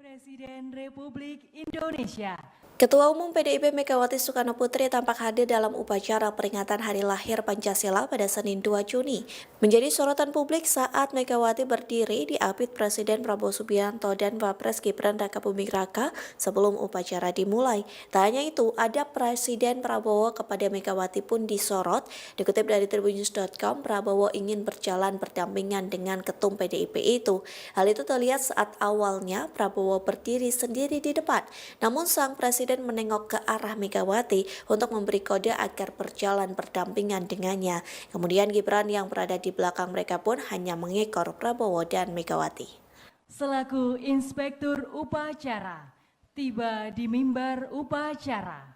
Presiden Republik Indonesia. Ketua Umum PDIP Megawati Soekarnoputri tampak hadir dalam upacara peringatan Hari Lahir Pancasila pada Senin 2 Juni. Menjadi sorotan publik saat Megawati berdiri diapit Presiden Prabowo Subianto dan Wapres Gibran Rakabuming Raka sebelum upacara dimulai. Tak hanya itu, ada Presiden Prabowo kepada Megawati pun disorot. Dikutip dari tribunnews.com, Prabowo ingin berjalan berdampingan dengan ketum PDIP itu. Hal itu terlihat saat awalnya Prabowo berdiri sendiri di depan. Namun sang Presiden menengok ke arah Megawati untuk memberi kode agar berjalan berdampingan dengannya. Kemudian Gibran yang berada di belakang mereka pun hanya mengekor Prabowo dan Megawati. Selaku Inspektur Upacara, tiba di mimbar upacara.